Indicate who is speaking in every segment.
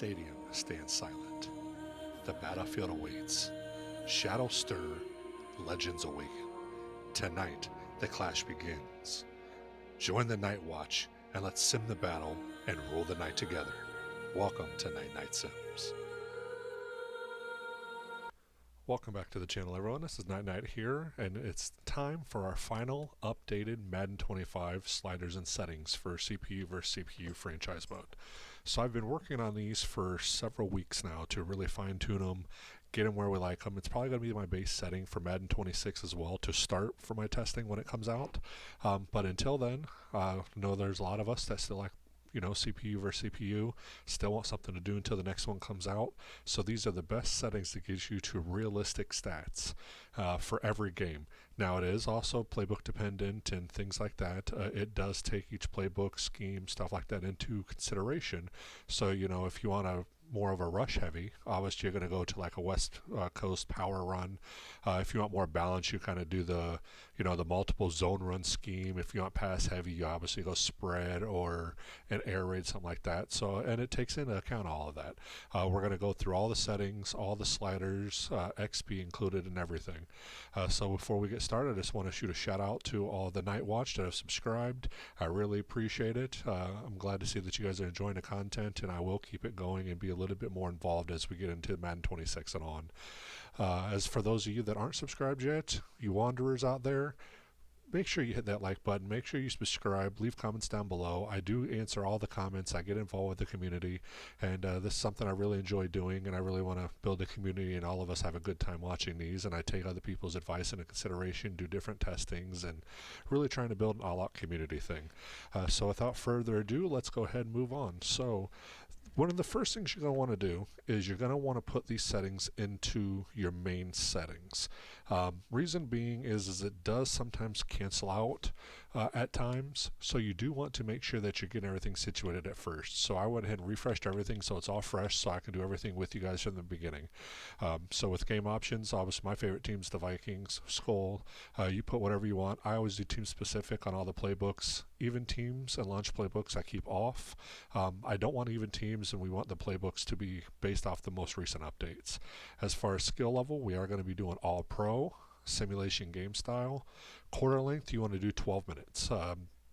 Speaker 1: stadium stands silent. The battlefield awaits. Shadows stir, legends awaken. Tonight, the clash begins. Join the Night Watch and let's sim the battle and rule the night together. Welcome to Night Sims. Welcome back to the channel, everyone. This is Night here, and it's time for our final updated Madden 25 sliders and settings for CPU versus CPU franchise mode. So I've been working on these for several weeks now to really fine-tune them, get them where we like them. It's probably going to be my base setting for Madden 26 as well to start for my testing when it comes out. But until then, I know there's a lot of us that still like CPU versus CPU, still want something to do until the next one comes out. So these are the best settings to get you to realistic stats for every game. Now it is also playbook dependent and things like that. It does take each playbook, scheme, stuff like that into consideration. So if you want more of a rush heavy, obviously you're going to go to like a West Coast power run. If you want more balance, you kind of do the multiple zone run scheme. If you want pass heavy, you obviously go spread or an air raid, something like that. So, and it takes into account all of that. We're going to go through all the settings, all the sliders, XP included and everything. So before we get started, I just want to shoot a shout out to all the Night Watch that have subscribed. I really appreciate it. I'm glad to see that you guys are enjoying the content, and I will keep it going and be a little bit more involved as we get into Madden 26 and on. As for those of you that aren't subscribed yet, you wanderers out there, make sure you hit that like button, make sure you subscribe, leave comments down below. I do answer all the comments, I get involved with the community, and this is something I really enjoy doing, and I really want to build a community and all of us have a good time watching these, and I take other people's advice into consideration, do different testings, and really trying to build an all-out community thing. So without further ado, let's go ahead and move on. So one of the first things you're going to want to do is you're going to want to put these settings into your main settings. Reason being is it does sometimes cancel out at times, so you do want to make sure that you're getting everything situated at first. So I went ahead and refreshed everything so it's all fresh so I can do everything with you guys from the beginning. So with game options, obviously my favorite team's the Vikings, Skull. You put whatever you want. I always do team specific on all the playbooks. Even teams and launch playbooks I keep off. I don't want even teams, and we want the playbooks to be based off the most recent updates. As far as skill level, we are going to be doing all pro, simulation game style. Quarter length, you want to do 12 minutes.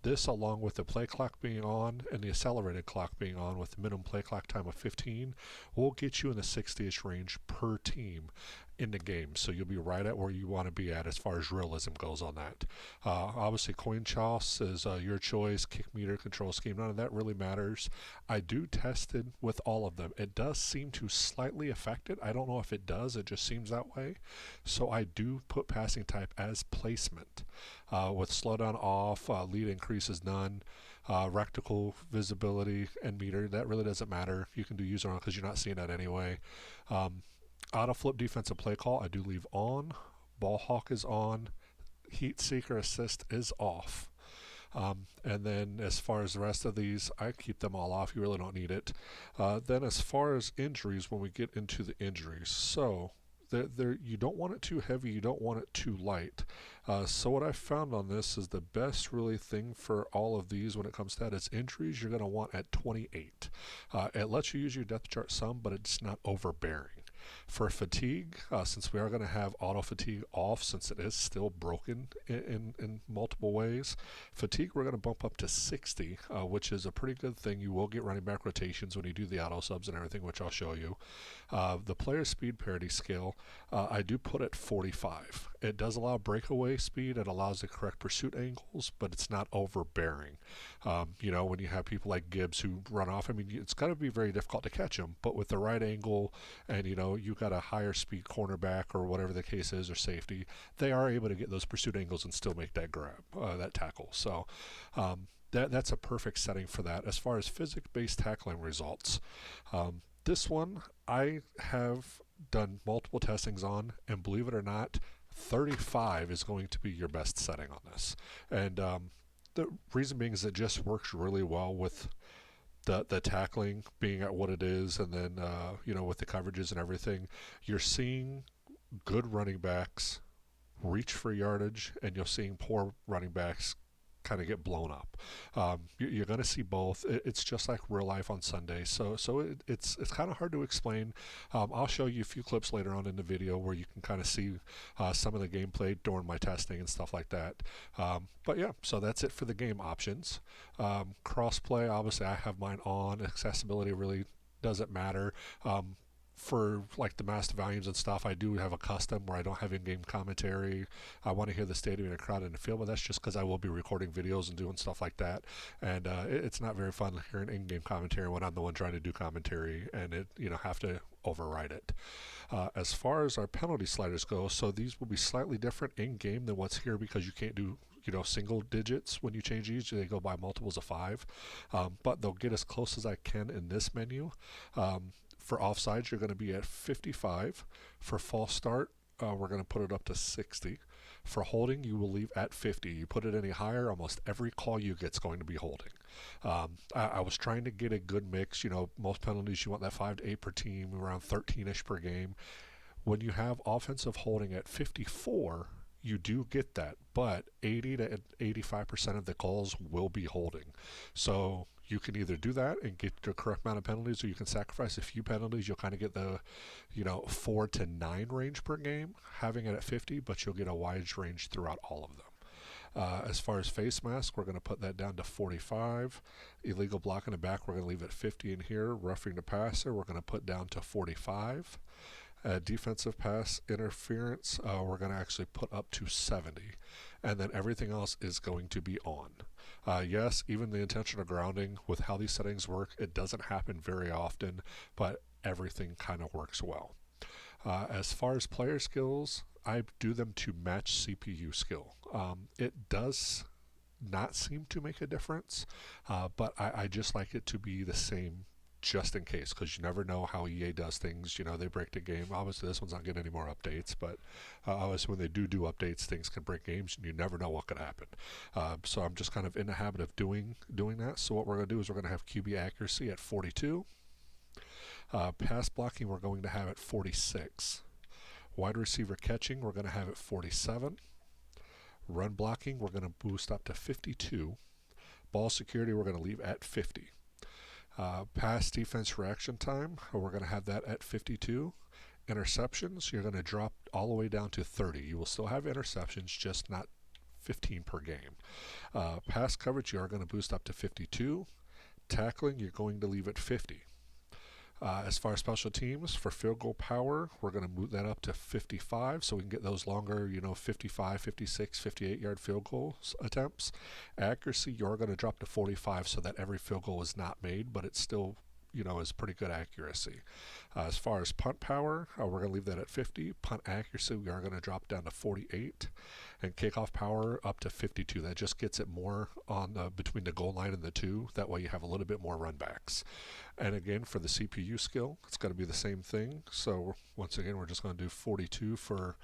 Speaker 1: This, along with the play clock being on and the accelerated clock being on with the minimum play clock time of 15, will get you in the 60-ish range per team in the game. So you'll be right at where you want to be at as far as realism goes on that. Obviously, coin toss is your choice. Kick meter, control scheme, none of that really matters. I do test it with all of them. It does seem to slightly affect it. I don't know if it does. It just seems that way. So I do put passing type as placement. With slowdown off, lead increases none, rectical visibility and meter, that really doesn't matter. You can do user on because you're not seeing that anyway. Auto flip defensive play call I do leave on. Ball hawk is on. Heat seeker assist is off. And then as far as the rest of these, I keep them all off. You really don't need it. Then as far as injuries, when we get into the injuries, so you don't want it too heavy, you don't want it too light. So what I found on this is the best really thing for all of these when it comes to that is injuries you're going to want at 28. It lets you use your depth chart some, but it's not overbearing. For fatigue, since we are going to have auto fatigue off, since it is still broken in multiple ways, fatigue we're going to bump up to 60, which is a pretty good thing. You will get running back rotations when you do the auto subs and everything, which I'll show you. The player speed parity scale, I do put at 45. It does allow breakaway speed, it allows the correct pursuit angles, but it's not overbearing. When you have people like Gibbs who run off, I mean, it's going to be very difficult to catch them, but with the right angle and you've got a higher speed cornerback or whatever the case is, or safety, they are able to get those pursuit angles and still make that grab, that tackle. So that's a perfect setting for that. As far as physics-based tackling results, this one I have done multiple testings on, and believe it or not, 35 is going to be your best setting on this. And the reason being is it just works really well with the tackling being at what it is, and then with the coverages and everything, you're seeing good running backs reach for yardage, and you're seeing poor running backs kind of get blown up. You're going to see both. It's just like real life on Sunday, so it's kind of hard to explain. I'll show you a few clips later on in the video where you can kind of see some of the gameplay during my testing and stuff like that. But yeah, so that's it for the game options. Crossplay, obviously I have mine on. Accessibility really doesn't matter. For like the master volumes and stuff, I do have a custom where I don't have in-game commentary. I want to hear the stadium and the crowd in the field, but that's just because I will be recording videos and doing stuff like that. And it's not very fun hearing in-game commentary when I'm the one trying to do commentary and have to override it. As far as our penalty sliders go, so these will be slightly different in-game than what's here because you can't do single digits when you change these. They go by multiples of 5, but they'll get as close as I can in this menu. For offsides, you're going to be at 55. For false start, we're going to put it up to 60. For holding, you will leave at 50. You put it any higher, almost every call you get is going to be holding. I was trying to get a good mix. Most penalties, you want that 5 to 8 per team, around 13-ish per game. When you have offensive holding at 54, you do get that, but 80 to 85% of the calls will be holding. So you can either do that and get the correct amount of penalties, or you can sacrifice a few penalties. You'll kind of get the 4 to 9 range per game having it at 50, but you'll get a wide range throughout all of them. As far as face mask, we're going to put that down to 45. Illegal block in the back, we're going to leave at 50 in here. Roughing the passer, we're going to put down to 45. Defensive pass interference, we're going to actually put up to 70. And then everything else is going to be on. Yes, even the intentional grounding, with how these settings work, it doesn't happen very often, but everything kind of works well. As far as player skills, I do them to match CPU skill. It does not seem to make a difference, but I just like it to be the same just in case, because you never know how EA does things. They break the game. Obviously this one's not getting any more updates, but obviously when they do updates, things can break games and you never know what could happen. So I'm just kind of in the habit of doing that. So what we're going to do is we're going to have QB accuracy at 42. Pass blocking we're going to have at 46. Wide receiver catching we're going to have at 47. Run blocking we're going to boost up to 52. Ball security we're going to leave at 50. Pass defense reaction time, we're going to have that at 52. Interceptions, you're going to drop all the way down to 30. You will still have interceptions, just not 15 per game. Pass coverage, you are going to boost up to 52. Tackling, you're going to leave at 50. As far as special teams, for field goal power, we're going to move that up to 55 so we can get those longer, 55, 56, 58-yard field goal attempts. Accuracy, you're going to drop to 45 so that every field goal is not made, but it's still, is pretty good accuracy. As far as punt power, we're going to leave that at 50. Punt accuracy, we are going to drop down to 48. And kickoff power up to 52. That just gets it more on between the goal line and the 2. That way you have a little bit more run backs. And again, for the CPU skill, it's going to be the same thing. So once again, we're just going to do 42 for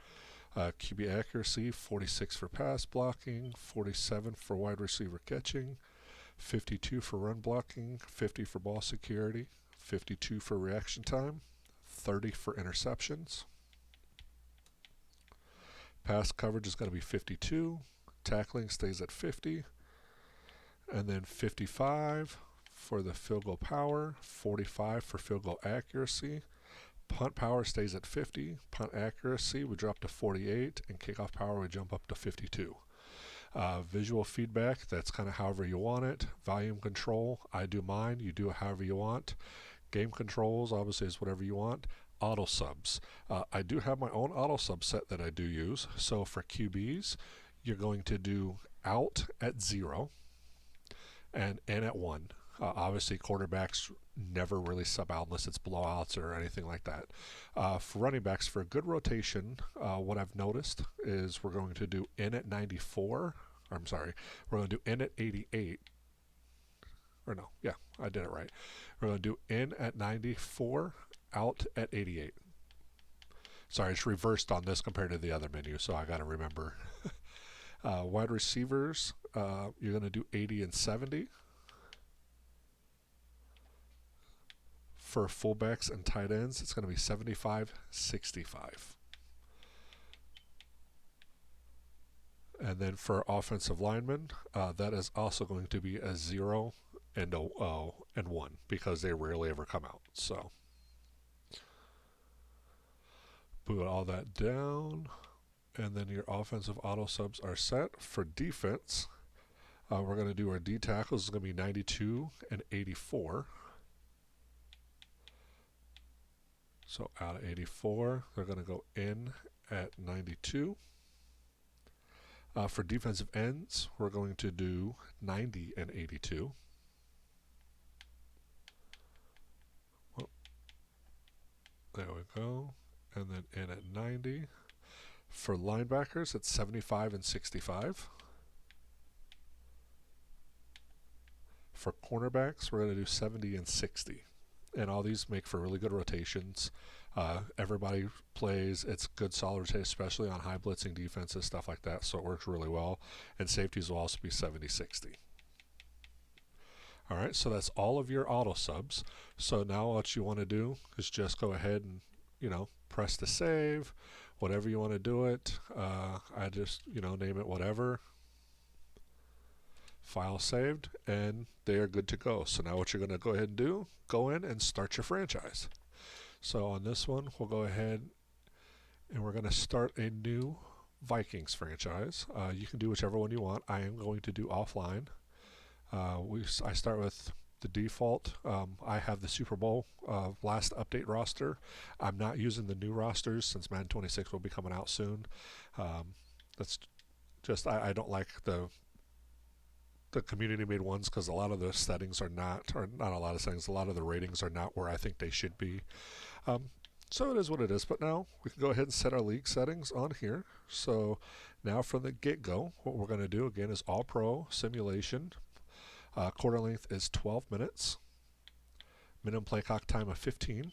Speaker 1: QB accuracy, 46 for pass blocking, 47 for wide receiver catching, 52 for run blocking, 50 for ball security, 52 for reaction time, 30 for interceptions. Pass coverage is going to be 52. Tackling stays at 50. And then 55 for the field goal power, 45 for field goal accuracy. Punt power stays at 50. Punt accuracy would drop to 48, and kickoff power would jump up to 52. Visual feedback, that's kind of however you want it. Volume control, I do mine, you do it however you want. Game controls, obviously, is whatever you want. Auto subs. I do have my own auto subset that I do use. So for QBs, you're going to do out at 0 and in at 1. Obviously, quarterbacks never really sub out unless it's blowouts or anything like that. For running backs, for a good rotation, what I've noticed is we're going to do in at 94. Or I'm sorry, we're going to do in at 88. Or no, yeah, I did it right. We're going to do in at 94, out at 88. Sorry, it's reversed on this compared to the other menu, so I got to remember. Wide receivers, you're going to do 80 and 70. For fullbacks and tight ends, it's going to be 75, 65. And then for offensive linemen, that is also going to be a 0 and a and 1 because they rarely ever come out. So put all that down, and then your offensive auto subs are set. For defense, we're going to do our D tackles. It's going to be 92 and 84. So out of 84, they're going to go in at 92. For defensive ends, we're going to do 90 and 82. Well, there we go. And then in at 90. For linebackers, it's 75 and 65. For cornerbacks, we're going to do 70 and 60. And all these make for really good rotations. Everybody plays. It's good solid rotation, especially on high blitzing defenses, stuff like that. So it works really well. And safeties will also be 70-60. All right, so that's all of your auto subs. So now what you want to do is just go ahead and, press the save, whatever you want to do it. I just, name it whatever. File saved, and they are good to go. So now what you're going to go ahead and do, go in and start your franchise. So on this one, we'll go ahead and we're going to start a new Vikings franchise. You can do whichever one you want. I am going to do offline. I start with the default. I have the Super Bowl last update roster. I'm not using the new rosters since Madden 26 will be coming out soon. That's just, I don't like the community made ones because a lot of the settings are not, or not a lot of settings, a lot of the ratings are not where I think they should be. So it is what it is, but now we can go ahead and set our league settings on here. So now from the get-go, what we're going to do again is all pro simulation. Quarter length is 12 minutes. Minimum play clock time of 15.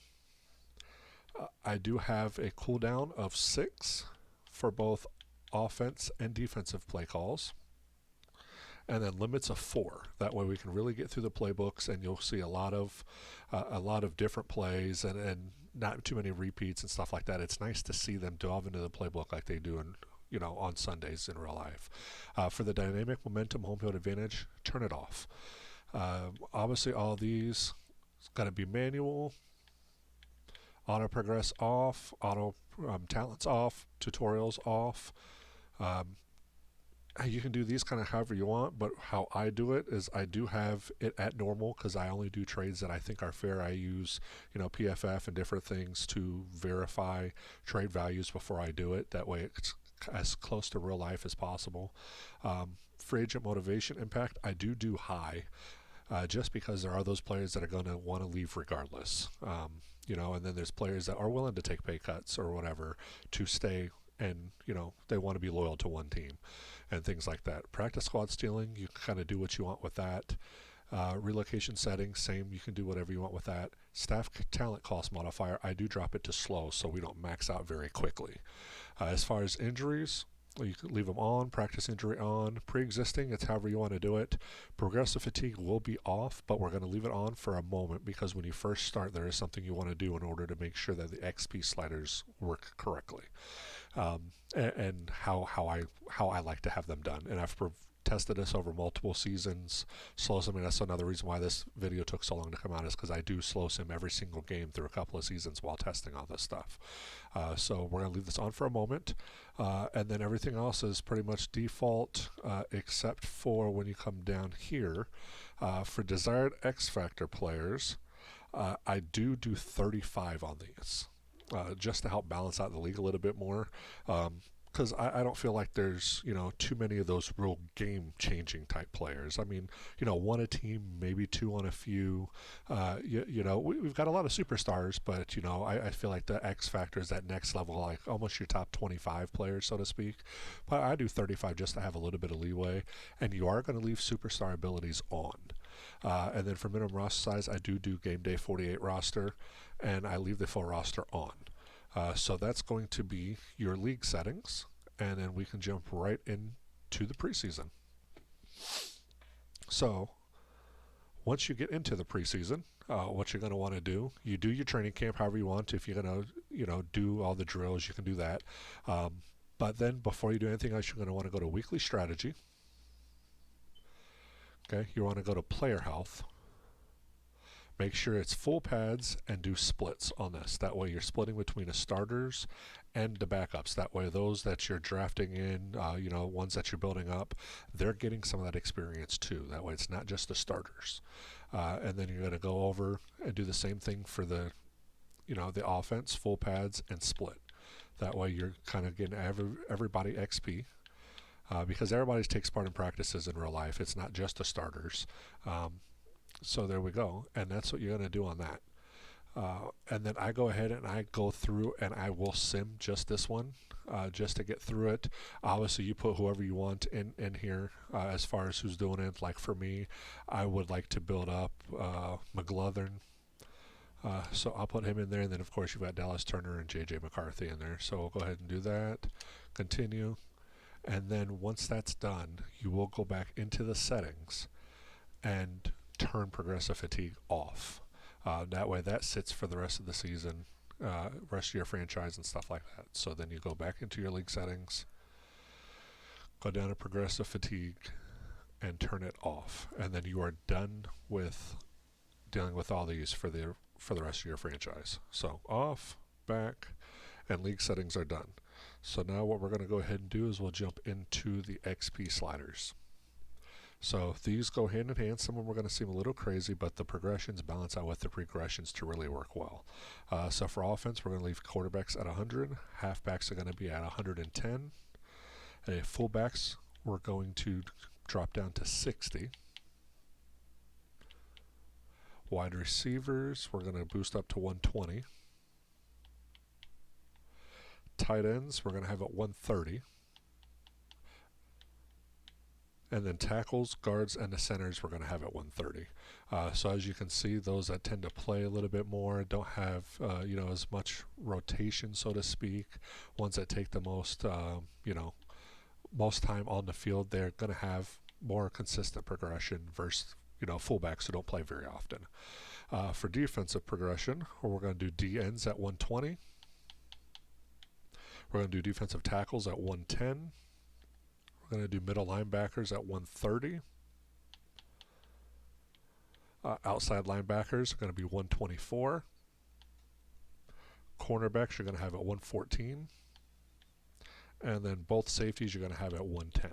Speaker 1: I do have a cooldown of 6 for both offense and defensive play calls. And then limits of 4. That way we can really get through the playbooks, and you'll see a lot of different plays and not too many repeats and stuff like that. It's nice to see them delve into the playbook like they do on Sundays in real life. For the dynamic momentum home field advantage, turn it off. Obviously, all these it's got to be manual. Auto progress off. Auto talents off. Tutorials off. You can do these kind of however you want, but how I do it is I do have it at normal because I only do trades that I think are fair. I use, PFF and different things to verify trade values before I do it. That way it's as close to real life as possible. Free agent motivation impact, I do high, just because there are those players that are going to want to leave regardless. And then there's players that are willing to take pay cuts or whatever to stay, and they want to be loyal to one team and things like that. Practice squad stealing, you can kind of do what you want with that. Relocation settings, same, you can do whatever you want with that. Staff talent cost modifier, I do drop it to slow so we don't max out very quickly. As far as injuries, you can leave them on. Practice injury on. Pre-existing, it's however you want to do it. Progressive fatigue will be off, but we're going to leave it on for a moment because when you first start, there is something you want to do in order to make sure that the XP sliders work correctly. And how I like to have them done. And I've tested this over multiple seasons. Slow sim, that's another reason why this video took so long to come out, is because I do slow sim every single game through a couple of seasons while testing all this stuff. So we're going to leave this on for a moment. And then everything else is pretty much default, except for when you come down here. For desired X Factor players, I do 35 on these. Just to help balance out the league a little bit more, because I don't feel like there's too many of those real game-changing type players. I mean, one a team, maybe 2 on a few. We've got a lot of superstars, but I feel like the X Factor is that next level, like almost your top 25 players, so to speak. But I do 35 just to have a little bit of leeway, and you are going to leave superstar abilities on. And then for minimum roster size, I do game day 48 roster, and I leave the full roster on. So that's going to be your league settings, and then we can jump right into the preseason. So once you get into the preseason, what you're going to want to do, you do your training camp however you want. If you're going to do all the drills, you can do that. But then before you do anything else, you're going to want to go to weekly strategy. Okay, you want to go to player health. Make sure it's full pads and do splits on this. That way you're splitting between the starters and the backups. That way those that you're drafting in, ones that you're building up, they're getting some of that experience too. That way it's not just the starters. And then you're going to go over and do the same thing for the offense, full pads and split. That way you're kind of getting everybody XP. Because everybody takes part in practices in real life. It's not just the starters. So there we go. And that's what you're going to do on that. And then I go ahead and I go through and I will sim just this one just to get through it. Obviously, you put whoever you want in here as far as who's doing it. Like for me, I would like to build up McGlothern. So I'll put him in there. And then, of course, you've got Dallas Turner and J.J. McCarthy in there. So we'll go ahead and do that. Continue. And then once that's done, you will go back into the settings and turn progressive fatigue off. That way that sits for the rest of the season, rest of your franchise and stuff like that. So then you go back into your league settings, go down to progressive fatigue and turn it off. And then you are done with dealing with all these for the rest of your franchise. So off, back, and league settings are done. So now what we're going to go ahead and do is we'll jump into the XP sliders. So these go hand in hand. Some of them are going to seem a little crazy, but the progressions balance out with the regressions to really work well. So for offense, we're going to leave quarterbacks at 100. Halfbacks are going to be at 110. And fullbacks, we're going to drop down to 60. Wide receivers, we're going to boost up to 120. Tight ends, we're going to have at 130. And then tackles, guards, and the centers we're going to have at 130. So as you can see, those that tend to play a little bit more don't have as much rotation, so to speak. Ones that take the most most time on the field, they're going to have more consistent progression versus fullbacks who don't play very often. For defensive progression, we're going to do D ends at 120. We're going to do defensive tackles at 110. We're going to do middle linebackers at 130. Outside linebackers are going to be 124. Cornerbacks you're going to have at 114. And then both safeties you're going to have at 110.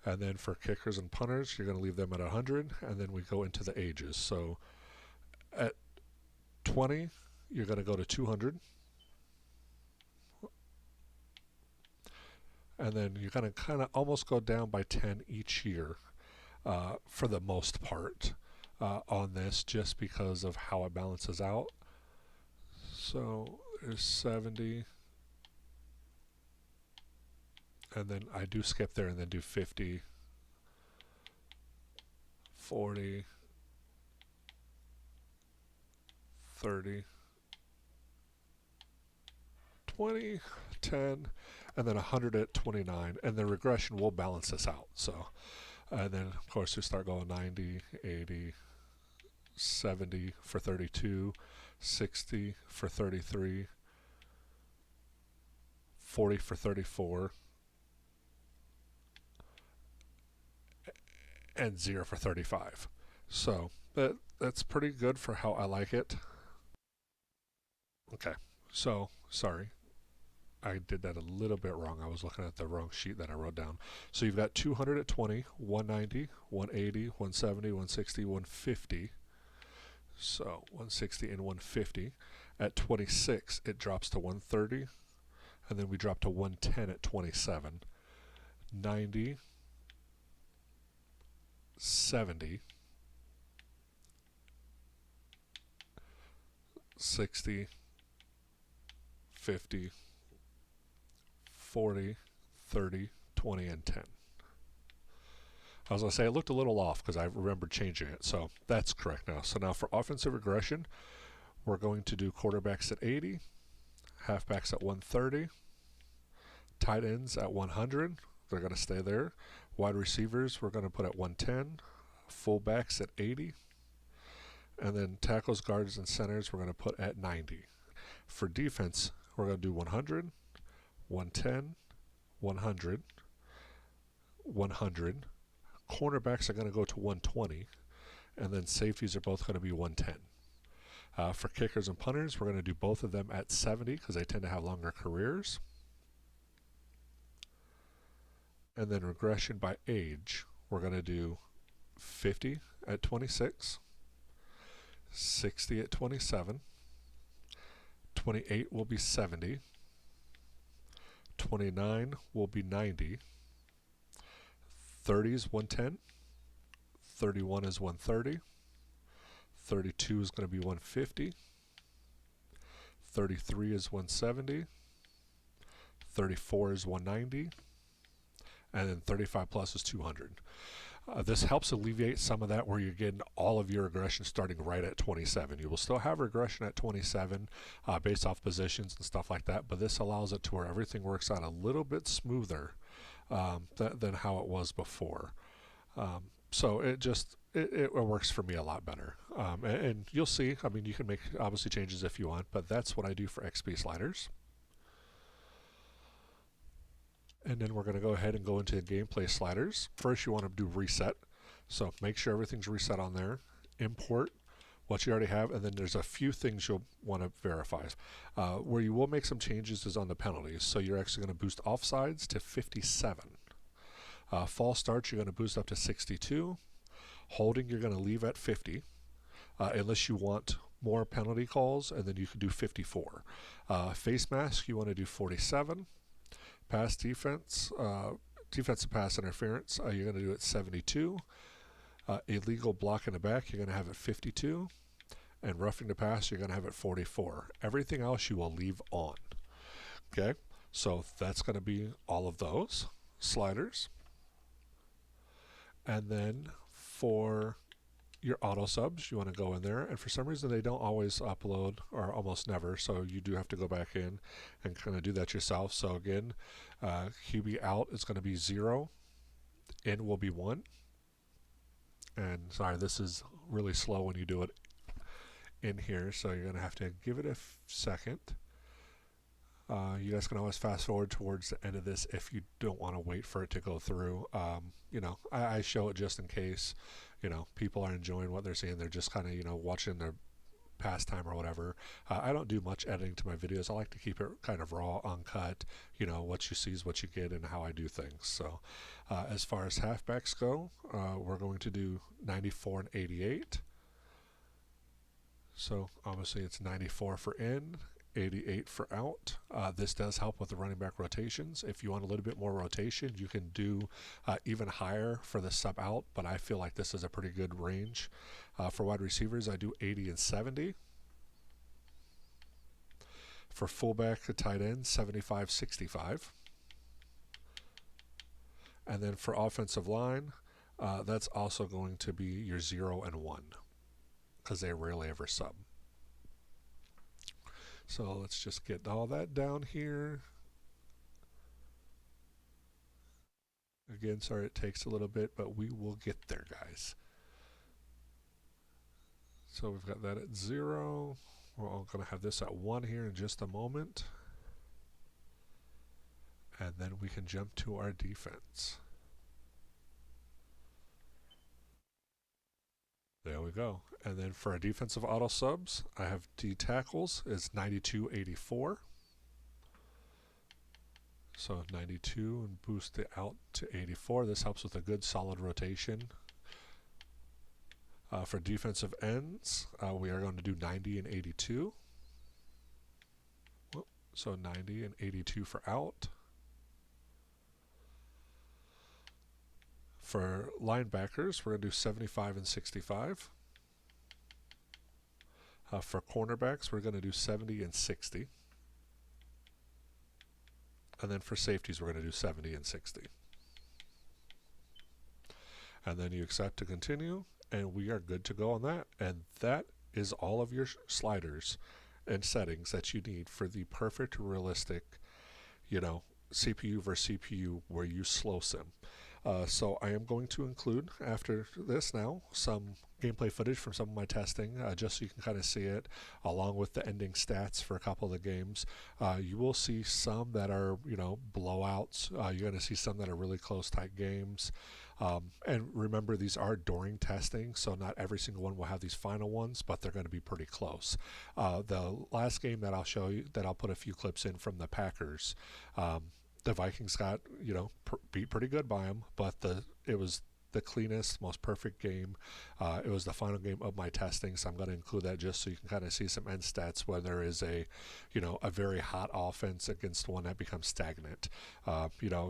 Speaker 1: And then for kickers and punters, you're going to leave them at 100. And then we go into the ages. So at 20, you're going to go to 200. And then you're going to kind of almost go down by 10 each year for the most part on this, just because of how it balances out. So there's 70. And then I do skip there and then do 50, 40, 30, 20, 10, and then 100 at 29. And the regression will balance this out. So, and then of course we start going 90, 80, 70 for 32, 60 for 33, 40 for 34, and 0 for 35. So that's pretty good for how I like it. Okay, so sorry, I did that a little bit wrong. I was looking at the wrong sheet that I wrote down. So you've got 200 at 20, 190, 180, 170, 160, 150. So 160 and 150. At 26, it drops to 130, and then we drop to 110 at 27. 90, 70, 60, 50, 40, 30, 20, and 10. I was going to say it looked a little off because I remembered changing it, so that's correct now. So now for offensive regression, we're going to do quarterbacks at 80, halfbacks at 130, tight ends at 100. They're going to stay there. Wide receivers we're going to put at 110, fullbacks at 80, and then tackles, guards, and centers we're going to put at 90. For defense, we're going to do 100, 110, 100, 100. Cornerbacks are going to go to 120, and then safeties are both going to be 110. For kickers and punters, we're going to do both of them at 70 because they tend to have longer careers. And then regression by age, we're going to do 50 at 26, 60 at 27, 28 will be 70, 29 will be 90, 30 is 110, 31 is 130, 32 is going to be 150, 33 is 170, 34 is 190, and then 35 plus is 200. This helps alleviate some of that where you're getting all of your regression starting right at 27. You will still have regression at 27 based off positions and stuff like that, but this allows it to where everything works out a little bit smoother than how it was before. So it works for me a lot better. And you'll see, I mean, you can make obviously changes if you want, but that's what I do for XP sliders. And then we're going to go ahead and go into gameplay sliders. First, you want to do reset. So make sure everything's reset on there. Import what you already have, and then there's a few things you'll want to verify. Where you will make some changes is on the penalties. So you're actually going to boost offsides to 57. False starts, you're going to boost up to 62. Holding, you're going to leave at 50. Unless you want more penalty calls, and then you can do 54. Face mask, you want to do 47. Pass defense, defensive pass interference, you're going to do it 72. Illegal block in the back, you're going to have it 52. And roughing the pass, you're going to have it 44. Everything else you will leave on. Okay, so that's going to be all of those sliders. And then for your auto subs, you want to go in there, and for some reason they don't always upload, or almost never, so you do have to go back in and kind of do that yourself. So again, QB out is going to be 0, in will be 1, and sorry, this is really slow when you do it in here, so you're going to have to give it a second. You guys can always fast forward towards the end of this if you don't want to wait for it to go through. You know, I show it just in case, you know, people are enjoying what they're seeing. They're just kind of, you know, watching their pastime or whatever. I don't do much editing to my videos. I like to keep it kind of raw, uncut. You know, what you see is what you get and how I do things. So as far as halfbacks go, we're going to do 94 and 88. So obviously it's 94 for in, 88 for out. This does help with the running back rotations. If you want a little bit more rotation, you can do even higher for the sub out, but I feel like this is a pretty good range. For wide receivers, I do 80 and 70. For fullback to tight end, 75, 65. And then for offensive line, that's also going to be your 0 and 1 because they rarely ever sub. So let's just get all that down here. Again, sorry it takes a little bit, but we will get there, guys. So we've got that at 0. We're all going to have this at 1 here in just a moment. And then we can jump to our defense. There we go. And then for our defensive auto subs, I have D tackles is 92.84. So 92 and boost it out to 84. This helps with a good solid rotation. For defensive ends, we are going to do 90 and 82. Whoop. So 90 and 82 for out. For linebackers, we're going to do 75 and 65. For cornerbacks, we're going to do 70 and 60. And then for safeties, we're going to do 70 and 60. And then you accept to continue, and we are good to go on that. And that is all of your sliders and settings that you need for the perfect, realistic, you know, CPU versus CPU where you slow sim. So I am going to include after this now some gameplay footage from some of my testing, just so you can kind of see it, along with the ending stats for a couple of the games. You will see some that are, blowouts. You're going to see some that are really close tight games. And remember, these are during testing, so not every single one will have these final ones, but they're going to be pretty close. The last game that I'll show you, that I'll put a few clips in from the Packers, the Vikings got, beat pretty good by them, but it was the cleanest, most perfect game. It was the final game of my testing, so I'm going to include that just so you can kind of see some end stats when there is a very hot offense against one that becomes stagnant.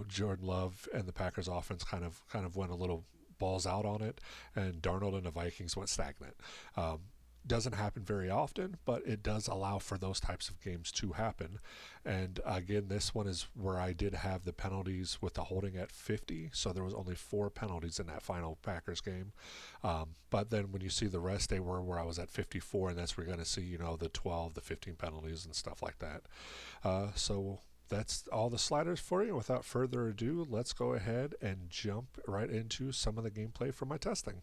Speaker 1: Jordan Love and the Packers offense kind of went a little balls out on it, and Darnold and the Vikings went stagnant. Doesn't happen very often, but it does allow for those types of games to happen. And again, this one is where I did have the penalties with the holding at 50, so there was only 4 penalties in that final Packers game. But then when you see the rest, they were where I was at 54, and that's where you're going to see, the 12, the 15 penalties and stuff like that. So that's all the sliders for you. Without further ado, let's go ahead and jump right into some of the gameplay from my testing.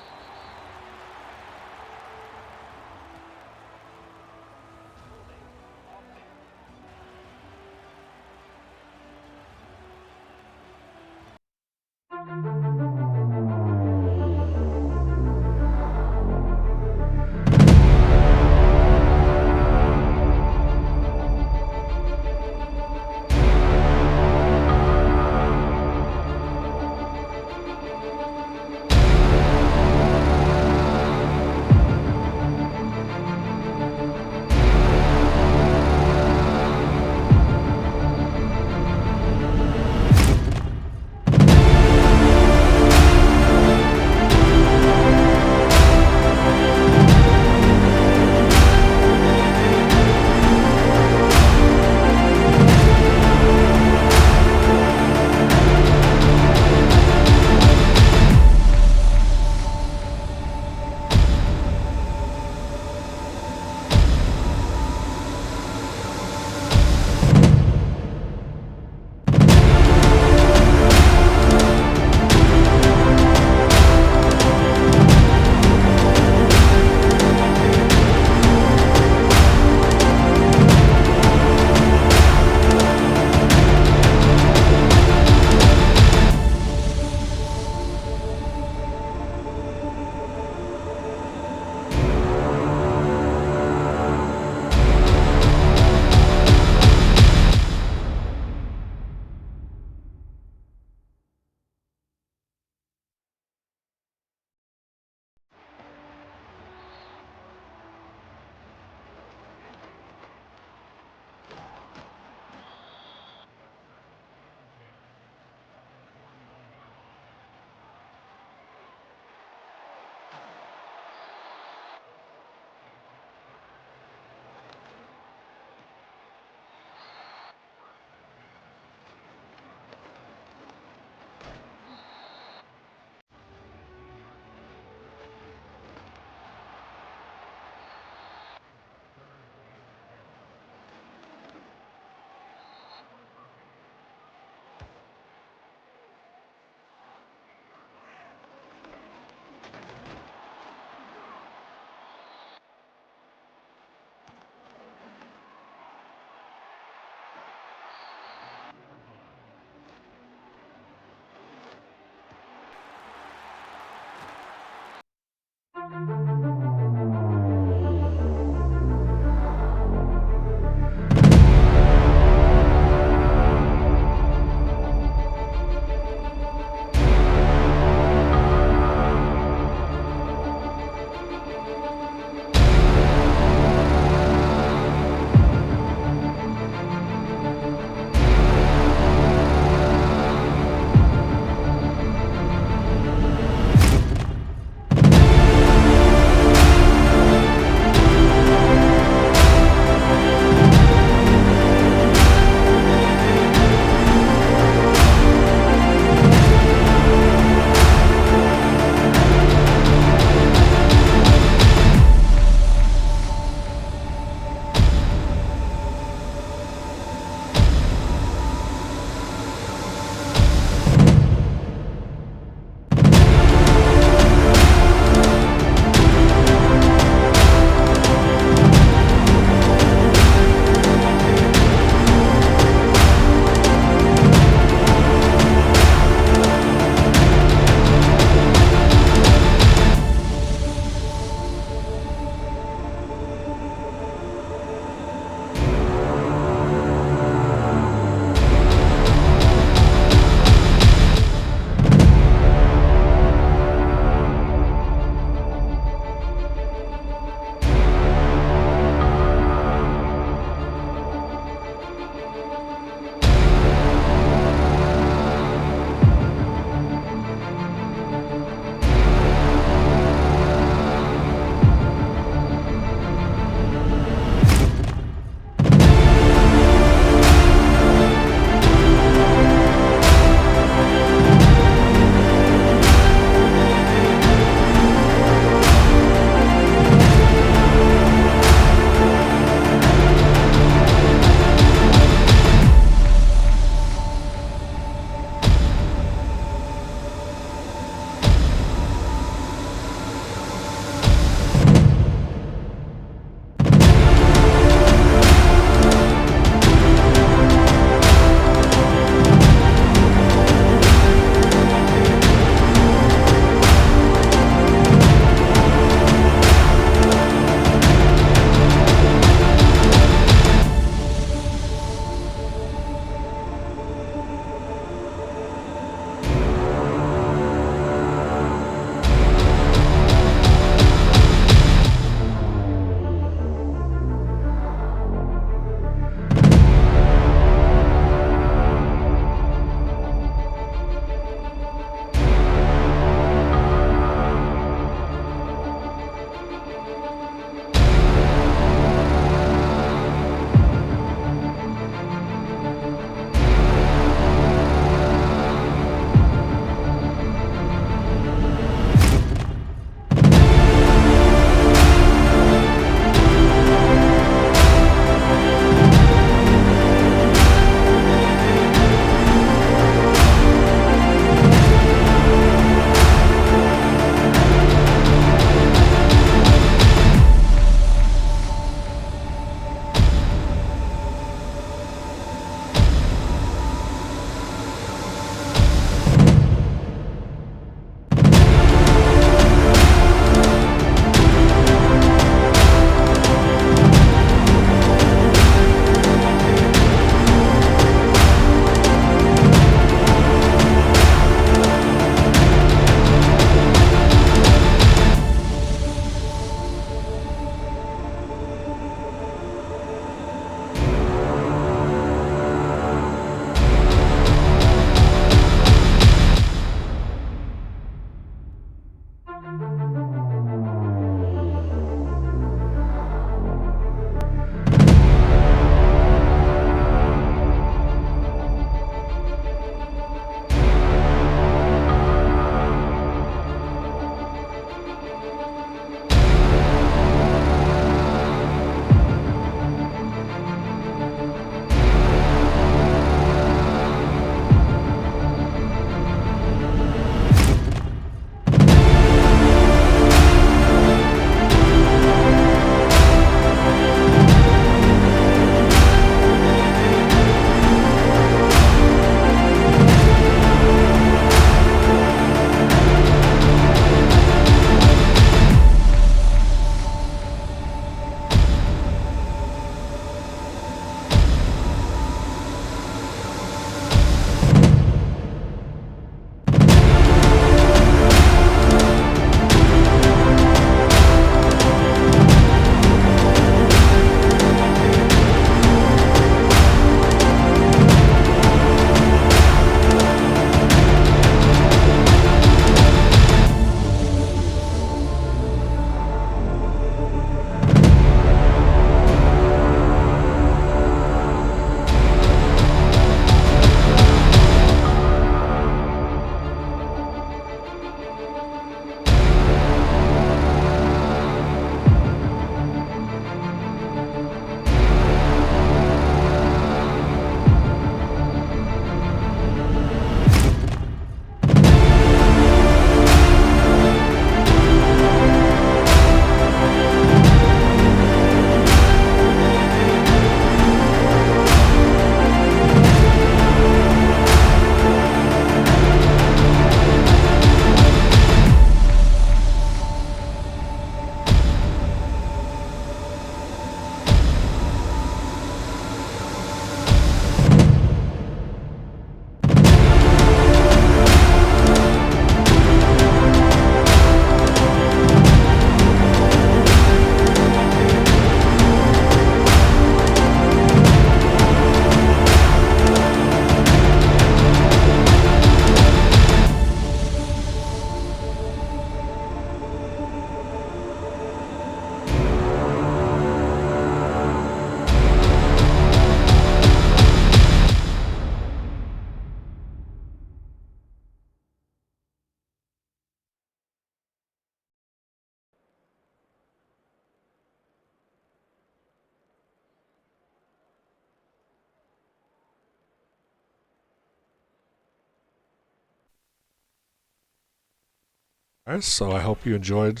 Speaker 1: Alright, so I hope you enjoyed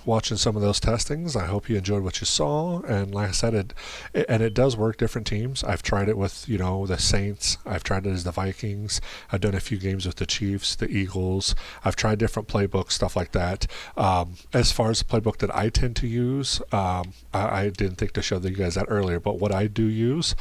Speaker 1: watching some of those testings. I hope you enjoyed what you saw, and like I said, it does work different teams. I've tried it with the Saints. I've tried it as the Vikings. I've done a few games with the Chiefs, the Eagles. I've tried different playbooks, stuff like that. As far as the playbook that I tend to use, I didn't think to show you guys that earlier, but what I do use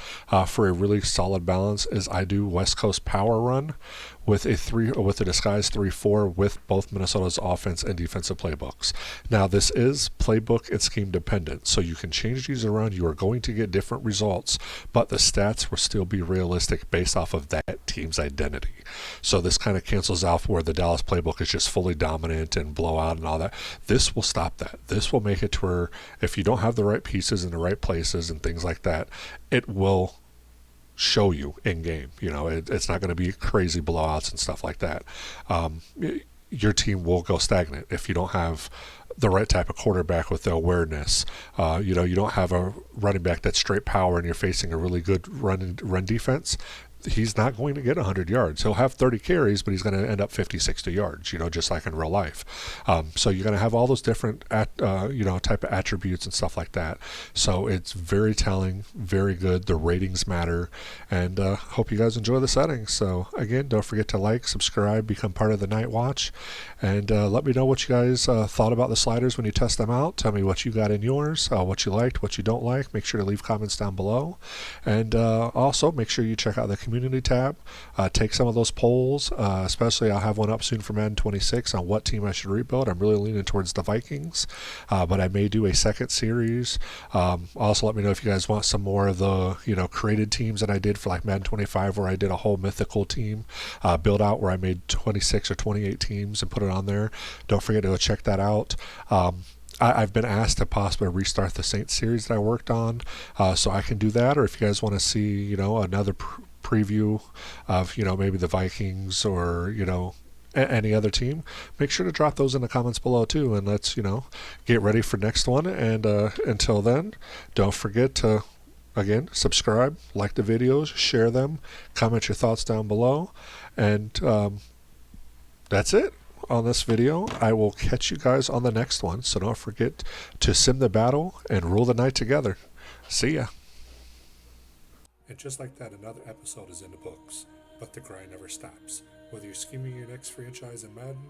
Speaker 1: for a really solid balance is I do West Coast Power Run with a disguised 3-4 with both Minnesota's offense and defensive playbooks. Now this is playbook and scheme dependent, so you can change these around. You are going to get different results, but the stats will still be realistic based off of that team's identity. So this kind of cancels out where the Dallas playbook is just fully dominant and blowout and all that. This will stop that. This will make it to where if you don't have the right pieces in the right places and things like that, it will show you in game. It's not going to be crazy blowouts and stuff like that. Your team will go stagnant if you don't have the right type of quarterback with the awareness. You don't have a running back that's straight power and you're facing a really good run defense. He's not going to get 100 yards. He'll have 30 carries, but he's going to end up 50, 60 yards, just like in real life. So you're going to have all those different, type of attributes and stuff like that. So it's very telling, very good. The ratings matter, and hope you guys enjoy the settings. So again, don't forget to like, subscribe, become part of the Night Watch, and let me know what you guys thought about the sliders when you test them out. Tell me what you got in yours, what you liked, what you don't like. Make sure to leave comments down below, and also make sure you check out the community tab. Take some of those polls, especially I'll have one up soon for Madden 26 on what team I should rebuild. I'm really leaning towards the Vikings, but I may do a second series. Also let me know if you guys want some more of the created teams that I did for like Madden 25, where I did a whole mythical team build out where I made 26 or 28 teams and put it on there. Don't forget to go check that out. I've been asked to possibly restart the Saints series that I worked on, so I can do that. Or if you guys want to see another preview of maybe the Vikings or any other team, make sure to drop those in the comments below too, and let's get ready for next one. And until then, don't forget to again subscribe, like the videos, share them, comment your thoughts down below, and that's it on this video. I will catch you guys on the next one, so don't forget to sim the battle and rule the night together. See ya. And just like that, another episode is in the books, but the grind never stops. Whether you're scheming your next franchise in Madden,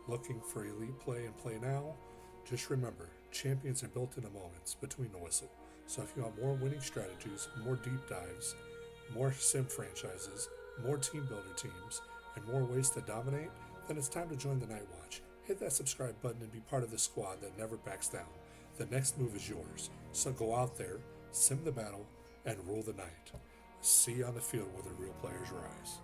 Speaker 1: looking for elite play and play now, just remember, champions are built in the moments between the whistle. So if you want more winning strategies, more deep dives, more sim franchises, more team builder teams, and more ways to dominate, then it's time to join the Night Watch. Hit that subscribe button and be part of the squad that never backs down. The next move is yours, so go out there, sim the battle, and rule the night. See you on the field where the real players rise.